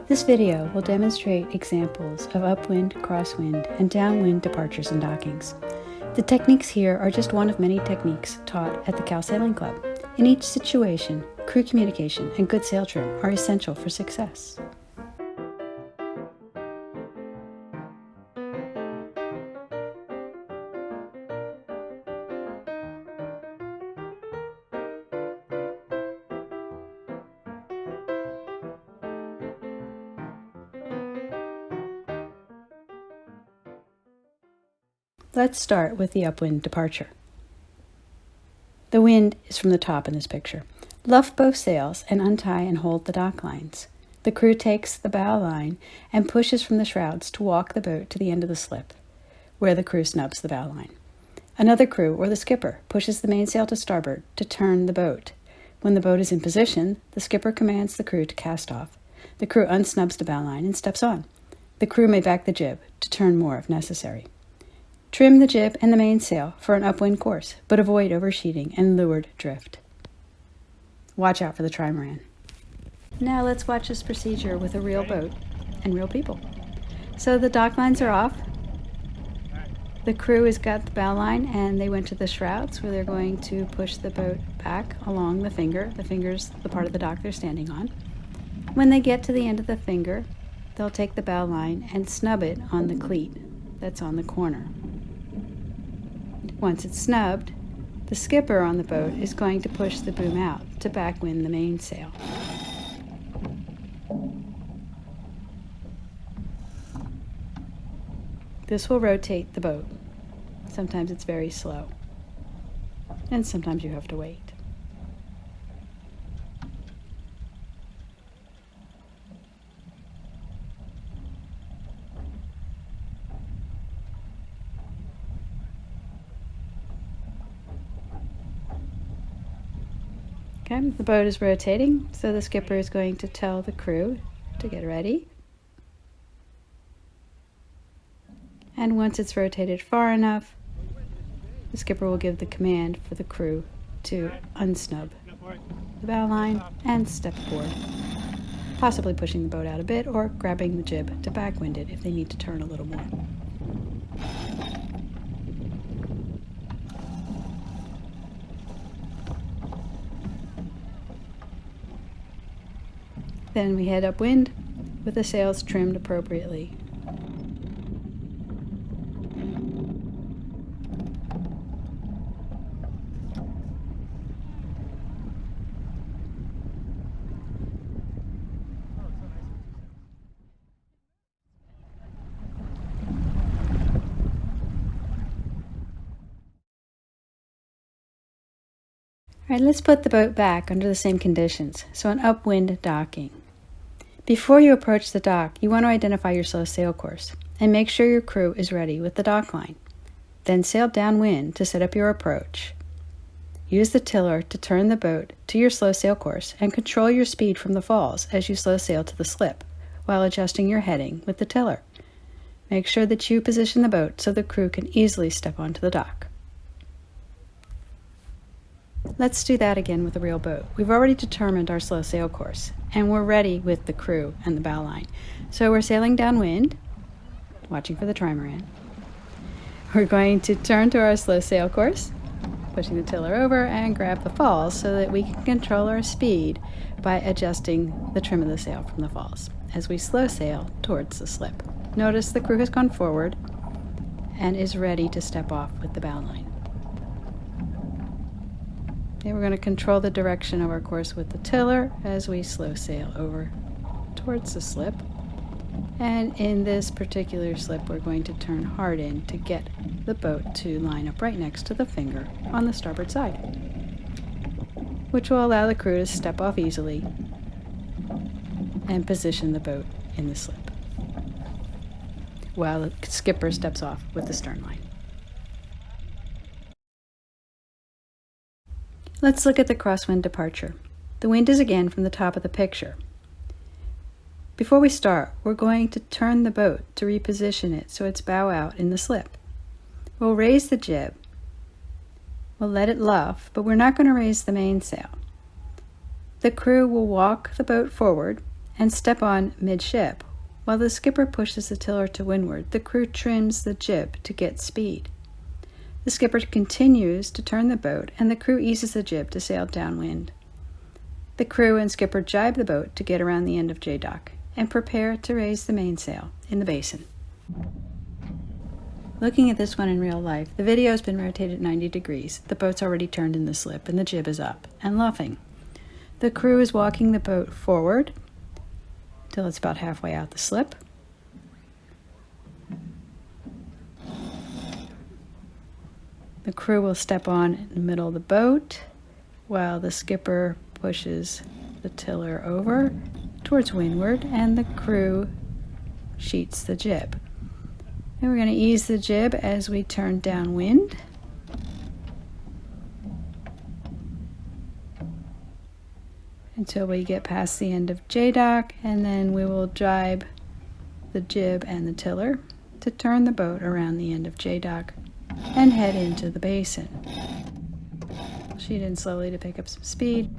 This video will demonstrate examples of upwind, crosswind, and downwind departures and dockings. The techniques here are just one of many techniques taught at the Cal Sailing Club. In each situation, crew communication and good sail trim are essential for success. Let's start with the upwind departure. The wind is from the top in this picture. Luff both sails and untie and hold the dock lines. The crew takes the bow line and pushes from the shrouds to walk the boat to the end of the slip, where the crew snubs the bow line. Another crew, or the skipper, pushes the mainsail to starboard to turn the boat. When the boat is in position, the skipper commands the crew to cast off. The crew unsnubs the bow line and steps on. The crew may back the jib to turn more if necessary. Trim the jib and the mainsail for an upwind course, but avoid oversheeting and leeward drift. Watch out for the trimaran. Now let's watch this procedure with a real boat and real people. So the dock lines are off. The crew has got the bow line and they went to the shrouds where they're going to push the boat back along the finger. The finger's the part of the dock they're standing on. When they get to the end of the finger, they'll take the bow line and snub it on the cleat that's on the corner. Once it's snubbed, the skipper on the boat is going to push the boom out to backwind the mainsail. This will rotate the boat. Sometimes it's very slow, and sometimes you have to wait. Okay, the boat is rotating, so the skipper is going to tell the crew to get ready. And once it's rotated far enough, the skipper will give the command for the crew to unsnub the bow line and step aboard, possibly pushing the boat out a bit or grabbing the jib to backwind it if they need to turn a little more. Then we head upwind with the sails trimmed appropriately. All right, let's put the boat back under the same conditions, so an upwind docking. Before you approach the dock, you want to identify your slow sail course and make sure your crew is ready with the dock line. Then sail downwind to set up your approach. Use the tiller to turn the boat to your slow sail course and control your speed from the falls as you slow sail to the slip while adjusting your heading with the tiller. Make sure that you position the boat so the crew can easily step onto the dock. Let's do that again with a real boat. We've already determined our slow sail course, and we're ready with the crew and the bow line. So we're sailing downwind, watching for the trimaran. We're going to turn to our slow sail course, pushing the tiller over and grab the falls so that we can control our speed by adjusting the trim of the sail from the falls as we slow sail towards the slip. Notice the crew has gone forward and is ready to step off with the bow line. Okay, we're going to control the direction of our course with the tiller as we slow sail over towards the slip. And in this particular slip, we're going to turn hard in to get the boat to line up right next to the finger on the starboard side, which will allow the crew to step off easily and position the boat in the slip while the skipper steps off with the stern line. Let's look at the crosswind departure. The wind is again from the top of the picture. Before we start, we're going to turn the boat to reposition it so it's bow out in the slip. We'll raise the jib. We'll let it luff, but we're not going to raise the mainsail. The crew will walk the boat forward and step on midship. While the skipper pushes the tiller to windward, the crew trims the jib to get speed. The skipper continues to turn the boat, and the crew eases the jib to sail downwind. The crew and skipper jibe the boat to get around the end of J-dock and prepare to raise the mainsail in the basin. Looking at this one in real life, the video has been rotated 90 degrees. The boat's already turned in the slip, and the jib is up and luffing. The crew is walking the boat forward till it's about halfway out the slip. The crew will step on in the middle of the boat while the skipper pushes the tiller over towards windward, and the crew sheets the jib. And we're going to ease the jib as we turn downwind. Until we get past the end of J-dock, and then we will jibe the jib and the tiller to turn the boat around the end of J-dock and head into the basin. Sheet in slowly to pick up some speed.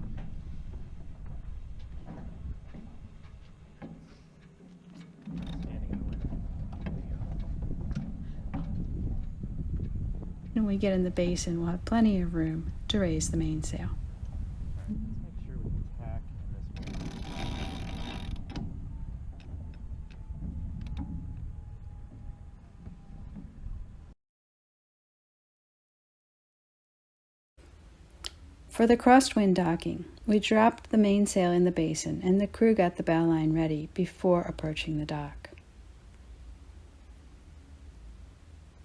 When we get in the basin, we'll have plenty of room to raise the mainsail. For the crosswind docking, we dropped the mainsail in the basin, and the crew got the bow line ready before approaching the dock.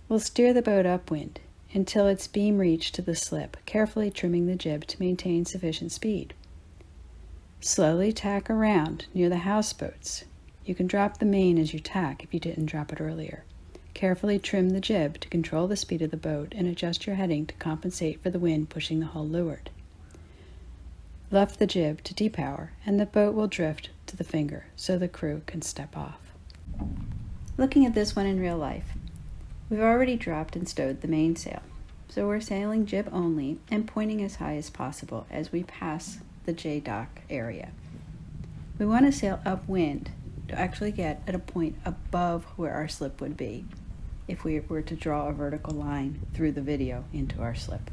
We'll steer the boat upwind until its beam reach to the slip, carefully trimming the jib to maintain sufficient speed. Slowly tack around near the houseboats. You can drop the main as you tack if you didn't drop it earlier. Carefully trim the jib to control the speed of the boat and adjust your heading to compensate for the wind pushing the hull leeward. Luff the jib to depower, and the boat will drift to the finger so the crew can step off. Looking at this one in real life, we've already dropped and stowed the mainsail, so we're sailing jib only and pointing as high as possible as we pass the J-dock area. We want to sail upwind to actually get at a point above where our slip would be if we were to draw a vertical line through the video into our slip.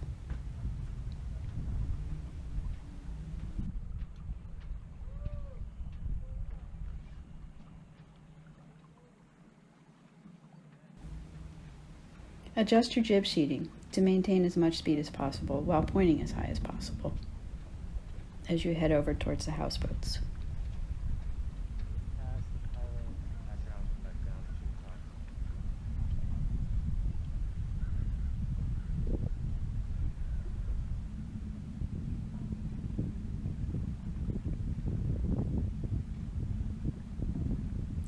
Adjust your jib sheeting to maintain as much speed as possible while pointing as high as possible as you head over towards the houseboats.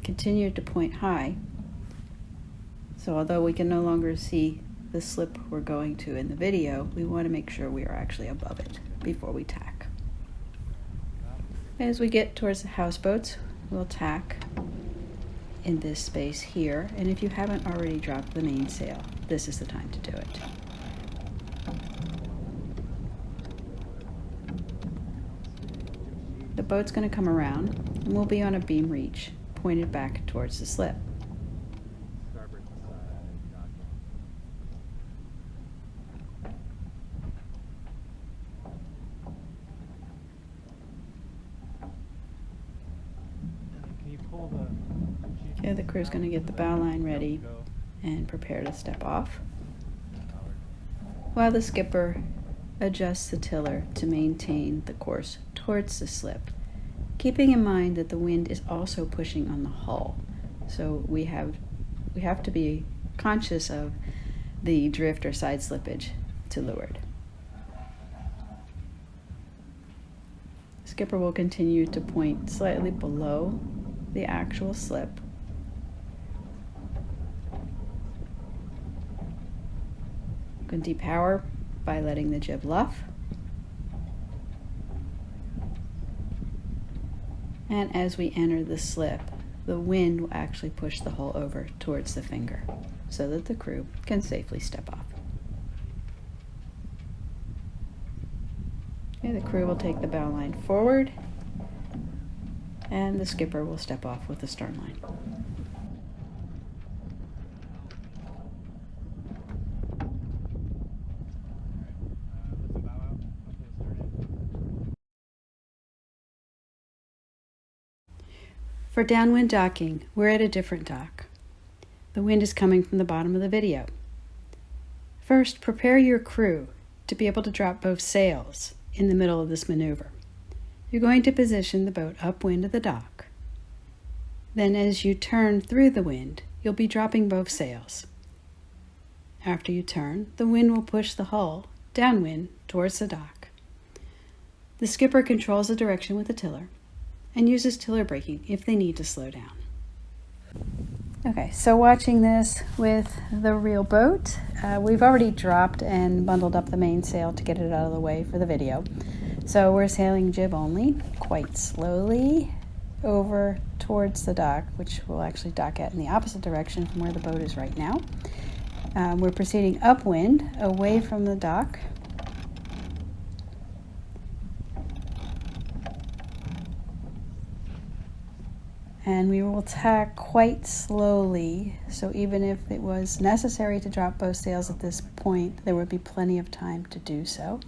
Continue to point high. So although we can no longer see the slip we're going to in the video, we want to make sure we are actually above it before we tack. As we get towards the houseboats, we'll tack in this space here, and if you haven't already dropped the mainsail, this is the time to do it. The boat's going to come around, and we'll be on a beam reach, pointed back towards the slip. Okay, the crew's going to get the bow line ready and prepare to step off, while the skipper adjusts the tiller to maintain the course towards the slip, keeping in mind that the wind is also pushing on the hull. So we have to be conscious of the drift or side slippage to leeward. Skipper will continue to point slightly below the actual slip. You can depower by letting the jib luff. And as we enter the slip, the wind will actually push the hull over towards the finger so that the crew can safely step off. Okay, the crew will take the bow line forward and the skipper will step off with the stern line. For downwind docking, we're at a different dock. The wind is coming from the bottom of the video. First, prepare your crew to be able to drop both sails in the middle of this maneuver. You're going to position the boat upwind of the dock. Then as you turn through the wind, you'll be dropping both sails. After you turn, the wind will push the hull downwind towards the dock. The skipper controls the direction with the tiller and uses tiller braking if they need to slow down. Okay, so watching this with the real boat, we've already dropped and bundled up the mainsail to get it out of the way for the video. So we're sailing jib only, quite slowly, over towards the dock, which we'll actually dock at in the opposite direction from where the boat is right now. We're proceeding upwind, away from the dock. And we will tack quite slowly, so even if it was necessary to drop both sails at this point, there would be plenty of time to do so.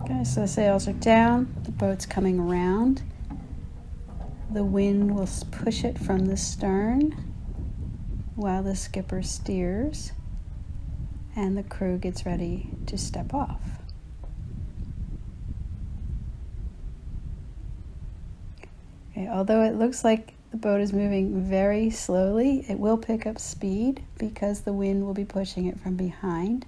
Okay, so the sails are down, the boat's coming around. The wind will push it from the stern while the skipper steers and the crew gets ready to step off. Okay, although it looks like the boat is moving very slowly, it will pick up speed because the wind will be pushing it from behind.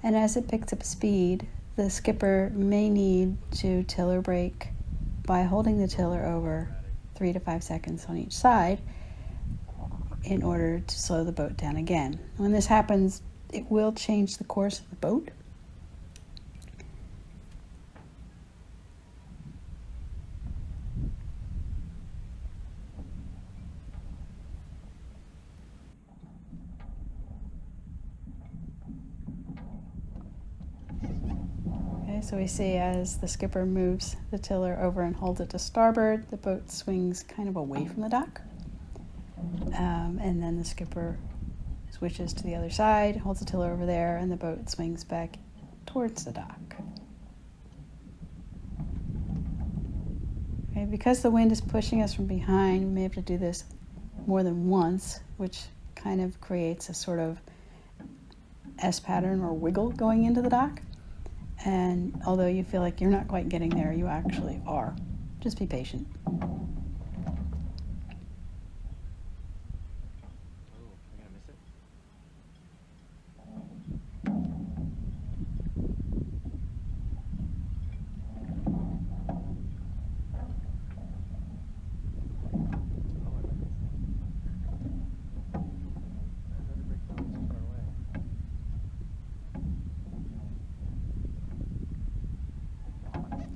And as it picks up speed, the skipper may need to tiller brake by holding the tiller over 3 to 5 seconds on each side in order to slow the boat down again. When this happens, it will change the course of the boat. So we see as the skipper moves the tiller over and holds it to starboard, the boat swings kind of away from the dock. And then the skipper switches to the other side, holds the tiller over there, and the boat swings back towards the dock. Okay, because the wind is pushing us from behind, we may have to do this more than once, which kind of creates a sort of S pattern or wiggle going into the dock. And although you feel like you're not quite getting there, you actually are. Just be patient.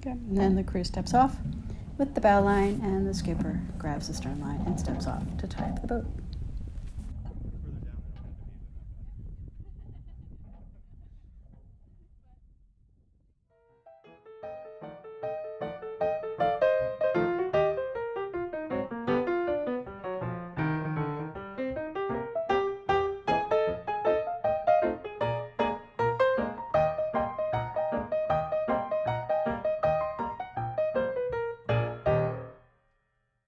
Okay, and then the crew steps off with the bow line and the skipper grabs the stern line and steps off to tie up the boat.